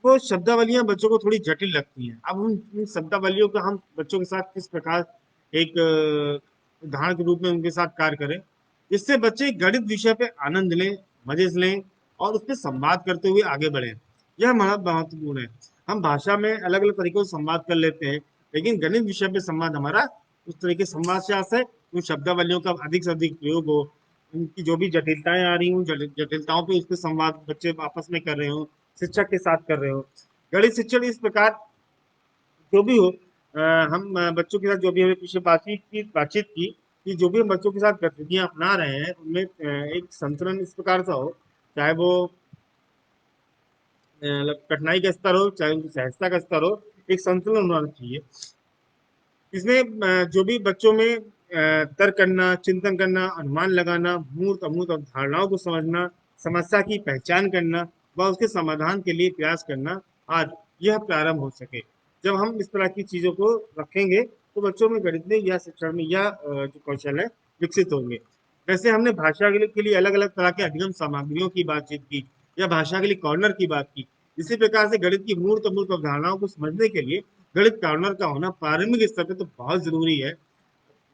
S1: वो शब्दावलियां बच्चों को थोड़ी जटिल लगती हैं। अब उन शब्दावलियों का हम बच्चों के साथ किस प्रकार एक उदाहरण के रूप में उनके साथ कार्य करें, जिससे बच्चे गणित विषय पे आनंद लें, मजे से लें और उस पर संवाद करते हुए आगे बढ़े। यह महत्वपूर्ण है। हम भाषा में अलग अलग तरीकों से संवाद कर लेते हैं, लेकिन गणित विषय पे संवाद हमारा उस तरह के संवाद से आशय है। उन शब्दावलियों का अधिक से अधिक प्रयोग हो, उनकी जो भी जटिलताएं आ रही हूँ, जटिलताओं पे उस पर संवाद बच्चे आपस में कर रहे हो, शिक्षक के साथ कर रहे हो। गणित शिक्षण इस प्रकार जो भी हो, हम बच्चों के साथ जो भी हमने पीछे बातचीत की कि जो भी हम बच्चों के साथ गतिविधियां अपना रहे हैं, उनमें एक संतुलन इस प्रकार से हो, चाहे वो कठिनाई का स्तर हो, चाहे उनकी सहजता का स्तर हो, एक संतुलन होना चाहिए। इसमें जो भी बच्चों में तर्क करना, चिंतन करना, अनुमान लगाना, मूर्त अमूर्त अवधारणाओं को समझना, समस्या की पहचान करना व उसके समाधान के लिए प्रयास करना आदि, यह प्रारंभ हो सके। जब हम इस तरह की चीजों को रखेंगे तो बच्चों में गणित में या शिक्षण में या जो कौशल है विकसित होंगे। वैसे हमने भाषा के लिए अलग अलग तरह के अधिगम सामग्रियों की बातचीत की या भाषा के लिए कॉर्नर की बात की। इसी प्रकार से गणित की मूर्त अमूर्त अवधारणाओं को समझने के लिए गणित कॉर्नर का होना प्रारंभिक स्तर पे तो बहुत जरूरी है।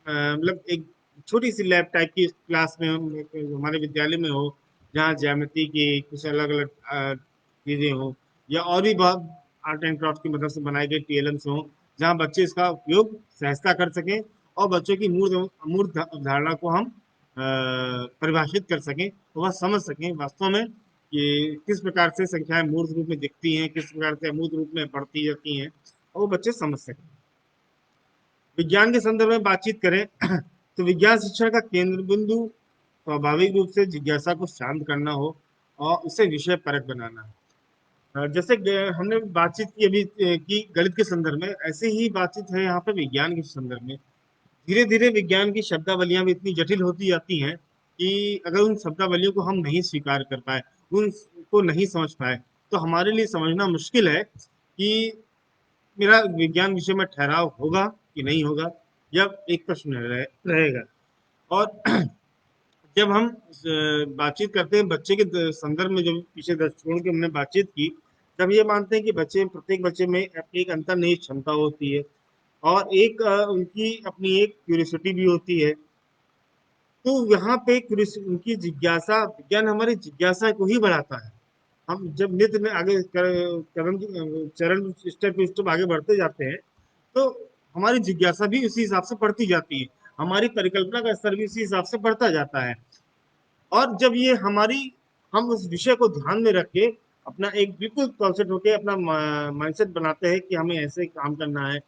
S1: मतलब एक छोटी सी लैब टाइप की क्लास में हम हमारे विद्यालय में हो, जहाँ ज्यामिति की कुछ अलग अलग चीजें हो, या और भी बहुत आर्ट एंड क्राफ्ट की मदद से बनाए गए टीएलएम्स हो, जहाँ बच्चे इसका उपयोग सहजता कर सकें और बच्चों की मूर्त अमूर्त अवधारणा को हम परिभाषित कर सकें, तो वह समझ सकें वास्तव में कि किस प्रकार से संख्याएं मूर्त रूप में दिखती हैं, किस प्रकार से अमूर्त रूप में बढ़ती जाती हैं, और वो बच्चे समझ सकें। विज्ञान के संदर्भ में बातचीत करें तो विज्ञान शिक्षण का केंद्र बिंदु स्वाभाविक रूप से जिज्ञासा को शांत करना हो और उसे विषय परक बनाना है। जैसे हमने बातचीत की अभी की गणित के संदर्भ में, ऐसे ही बातचीत है यहाँ पे विज्ञान के संदर्भ में। धीरे धीरे विज्ञान की शब्दावलियां भी इतनी जटिल होती जाती हैं कि अगर उन शब्दावलियों को हम नहीं स्वीकार कर पाए, उनको नहीं समझ पाए, तो हमारे लिए समझना मुश्किल है कि मेरा विज्ञान विषय में ठहराव होगा कि नहीं होगा, यह एक प्रश्न रहेगा। और जब हम बातचीत करते हैं बच्चे के संदर्भ में, जो पिछले दृष्टिकोण की हमने बातचीत की, तब ये मानते हैं कि प्रत्येक बच्चे में अपनी एक अंतर्निहित क्षमता होती है और एक उनकी अपनी एक क्यूरियोसिटी भी होती है। तो यहाँ पे उनकी जिज्ञासा, विज्ञान हमारी जिज्ञासा को ही बढ़ाता है। हम जब नित्य में आगे चरण स्टेप स्टेप आगे बढ़ते जाते हैं, तो हमारी जिज्ञासा भी उसी हिसाब से बढ़ती जाती है, हमारी परिकल्पना का स्तर भी उसी हिसाब से बढ़ता जाता है। और जब ये हम उस विषय को ध्यान में रख के अपना एक बिल्कुल कॉन्सेंट्रेट होके अपना माइंडसेट बनाते हैं कि हमें ऐसे काम करना है,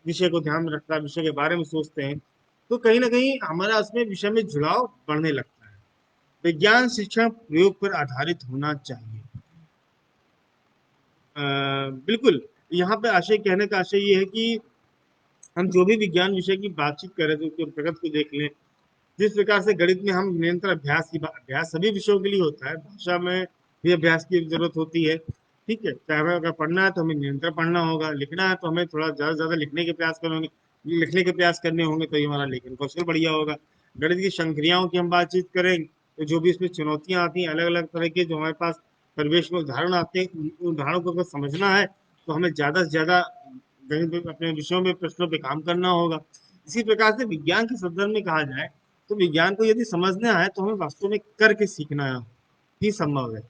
S1: विषय को ध्यान में रखता है, विषय के बारे में सोचते हैं, तो कहीं ना कहीं हमारा उसमें विषय में जुड़ाव बढ़ने लगता है। विज्ञान शिक्षण प्रयोग पर आधारित होना चाहिए। बिल्कुल। यहाँ पे आशय, कहने का आशय ये है कि हम जो भी विज्ञान विषय की बातचीत कर रहे थे उसके प्रगति को देख लें। जिस प्रकार से गणित में हम निरंतर अभ्यास सभी विषयों के लिए होता है, भाषा में भी अभ्यास की जरूरत होती है। ठीक है, चाहे हमें अगर पढ़ना है तो हमें निरंतर पढ़ना होगा, लिखना है तो हमें थोड़ा ज्यादा से ज्यादा लिखने के प्रयास करने होंगे, तो ये हमारा लेखन कौशल बढ़िया होगा। गणित की संक्रियाओं की हम बातचीत करें तो जो भी इसमें चुनौतियां आती हैं, अलग अलग तरह के जो हमारे पास परिवेश में उदाहरण आते हैं, उन उदाहरणों को अगर समझना है तो हमें ज्यादा से ज्यादा गणित अपने विषयों में प्रश्नों पे काम करना होगा। इसी प्रकार से विज्ञान के संदर्भ में कहा जाए तो विज्ञान को यदि समझना है तो हमें वास्तव में करके सीखना ही संभव है।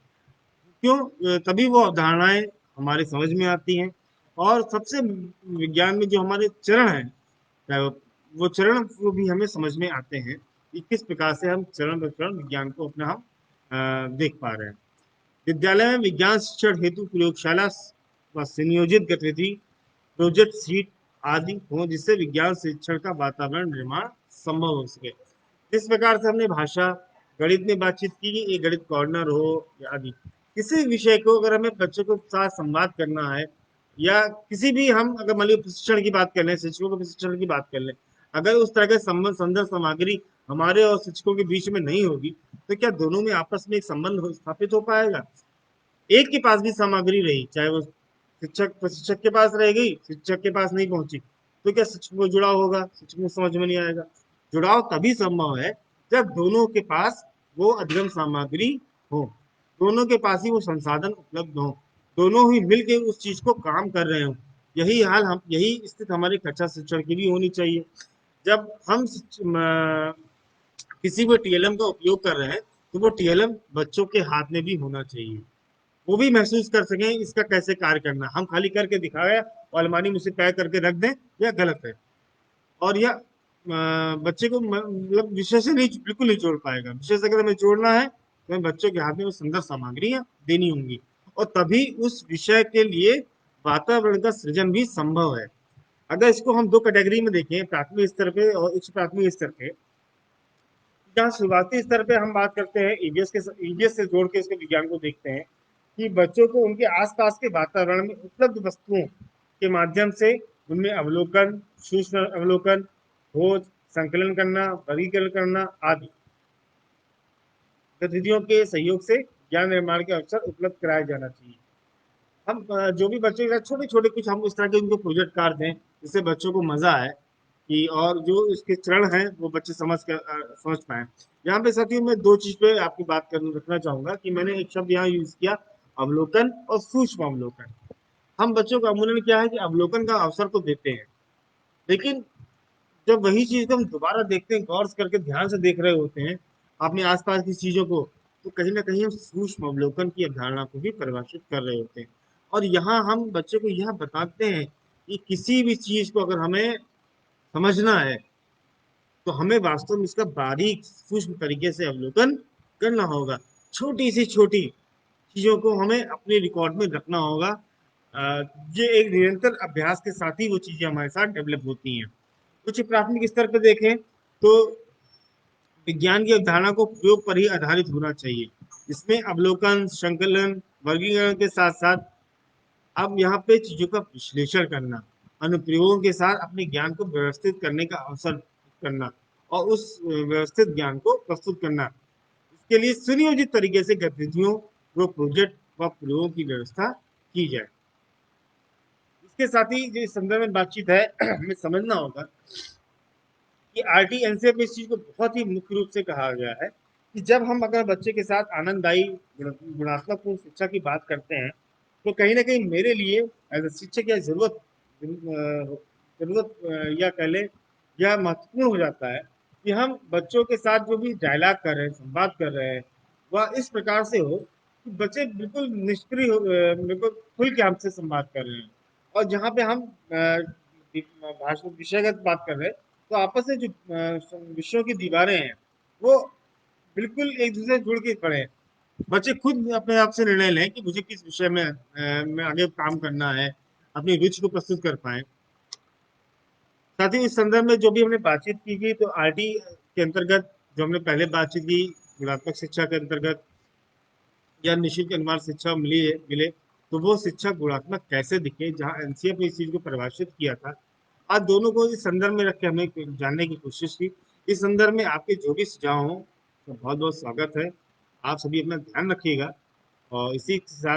S1: क्यों? तभी वो अवधारणाएं हमारे समझ में आती हैं। और सबसे विज्ञान में जो हमारे चरण हैं, चाहे वो चरण वो भी हमें समझ में आते हैं कि किस प्रकार से हम चरण दर चरण विज्ञान को अपना हम देख पा रहे हैं। विद्यालय में विज्ञान शिक्षण हेतु प्रयोगशाला व संयोजित गतिविधि, प्रोजेक्ट सीट आदि हो, जिससे विज्ञान शिक्षण का वातावरण निर्माण संभव हो सके। जिस प्रकार से हमने भाषा गणित में बातचीत की, एक गणित कॉर्नर हो या आदि, किसी विषय को अगर हमें बच्चों के साथ संवाद करना है, या किसी भी हम अगर मान लीजिए प्रशिक्षण की बात कर लें, शिक्षकों के प्रशिक्षण की बात कर लें, अगर उस तरह के संबंध संदर्भ सामग्री हमारे और शिक्षकों के बीच में नहीं होगी, तो क्या दोनों में आपस में एक संबंध स्थापित हो पाएगा? एक के पास भी सामग्री रही, चाहे वो शिक्षक प्रशिक्षक के पास रह गई, शिक्षक के पास नहीं पहुंची, तो क्या शिक्षक को जुड़ाव होगा? शिक्षक को समझ में नहीं आएगा। जुड़ाव तभी संभव है जब दोनों के पास वो अधिगम सामग्री हो, दोनों के पास ही वो संसाधन उपलब्ध हो, दोनों ही मिलके उस चीज को काम कर रहे हो। यही स्थिति हमारी कक्षा शिक्षण की भी होनी चाहिए। जब हम किसी भी टीएलएम का उपयोग कर रहे हैं, तो वो टीएलएम बच्चों के हाथ में भी होना चाहिए, वो भी महसूस कर सकें इसका कैसे कार्य करना है। हम खाली करके दिखाए और अलमारी में उसे पैक करके रख दें, यह गलत है। और यह बच्चे को मतलब विषय से नहीं, बिल्कुल नहीं जोड़ पाएगा। विषय से अगर हमें जोड़ना है तो हमें बच्चों के हाथ में वो सुंदर सामग्रियां देनी होंगी, और तभी उस विषय के लिए वातावरण का सृजन भी संभव है। अगर इसको हम दो कैटेगरी में देखें, प्राथमिक स्तर पे और उच्च प्राथमिक स्तर पे, जहाँ शुरुआती स्तर पे हम बात करते हैं ईवीएस से जोड़ के इसके विज्ञान को देखते हैं कि बच्चों को उनके आसपास के वातावरण में उपलब्ध वस्तुओं के माध्यम से उनमें अवलोकन, सूक्ष्म अवलोकन, खोज, संकलन करना, वर्गीकरण करना आदि गतिविधियों के सहयोग से ज्ञान निर्माण के अवसर उपलब्ध कराया जाना चाहिए। हम जो भी बच्चों के साथ छोटे छोटे कुछ हम इस तरह के उनको प्रोजेक्ट कार्ड दें जिससे बच्चों को मजा आए कि, और जो इसके चरण हैं वो बच्चे समझ पाए। यहाँ पे साथियों मैं दो चीज पे आपकी बात कर रखना चाहूंगा कि मैंने एक शब्द यहाँ यूज किया, अवलोकन और सूक्ष्म अवलोकन। हम बच्चों का अमूल्यन क्या है कि अवलोकन का अवसर तो देते हैं, लेकिन जब वही चीज को हम दोबारा देखते हैं, गौर करके ध्यान से देख रहे होते हैं अपने आसपास की चीजों को, तो कहीं ना कहीं हम सूक्ष्म अवलोकन की अवधारणा को भी परिभाषित कर रहे होते हैं। और यहाँ हम बच्चे को यह बताते हैं कि किसी भी चीज को अगर हमें समझना है तो हमें वास्तव में इसका बारीक सूक्ष्म तरीके से अवलोकन करना होगा। छोटी सी छोटी चीजों को हमें अपने रिकॉर्ड में रखना होगा। ये एक निरंतर अभ्यास के साथ ही वो चीजें हमारे साथ डेवलप होती हैं। उच्च प्राथमिक स्तर पर देखें तो विज्ञान की अवधारणा को प्रयोग पर ही आधारित होना चाहिए। इसमें अवलोकन, संकलन, वर्गीकरण के साथ साथ अब यहाँ पे चीजों का विश्लेषण करना, अनुप्रयोगों के साथ अपने ज्ञान को व्यवस्थित करने का अवसर करना और उस व्यवस्थित ज्ञान को प्रस्तुत करना, इसके लिए सुनियोजित तरीके से गतिविधियों, व प्रोजेक्ट व प्रयोगों की व्यवस्था की जाए। इसके साथ ही जो इस संदर्भ में बातचीत है हमें समझना होगा कि आरटी एनसीएफ इस चीज को बहुत ही मुख्य रूप से कहा गया है कि जब हम अगर बच्चे के साथ आनंददायी गुणात्मकपूर्ण शिक्षा की बात करते हैं, तो कहीं ना कहीं मेरे लिए एज ए शिक्षक यह जरूरत या कह ले यह महत्वपूर्ण हो जाता है कि हम बच्चों के साथ जो भी डायलॉग कर रहे हैं, संवाद कर रहे हैं, वह इस प्रकार से हो कि बच्चे बिल्कुल निष्क्रिय बिल्कुल खुल के हमसे संवाद कर रहे हैं। और जहाँ पे हम भाषण विषयगत बात कर रहे हैं, तो आपस में जो विषयों की दीवारें हैं वो बिल्कुल एक दूसरे से जुड़ के खड़े हैं। बच्चे खुद अपने आप से निर्णय लें कि मुझे किस विषय में आगे काम करना है, अपनी रुचि को प्रस्तुत कर पाए। साथ ही इस संदर्भ में जो भी हमने बातचीत की गई, तो आरटी के अंतर्गत जो हमने पहले बातचीत की गुणात्मक शिक्षा के अंतर्गत या निःशुल्क अनिवार्य शिक्षा मिले, तो वो शिक्षा गुणात्मक कैसे दिखे, जहाँ एनसीएफ ने इस चीज को परिभाषित किया था। आज दोनों को इस संदर्भ में रख के हमें जानने की कोशिश की। इस संदर्भ में आपके जो भी सुझाव हों तो बहुत बहुत स्वागत है। आप सभी अपना ध्यान रखिएगा और इसी के साथ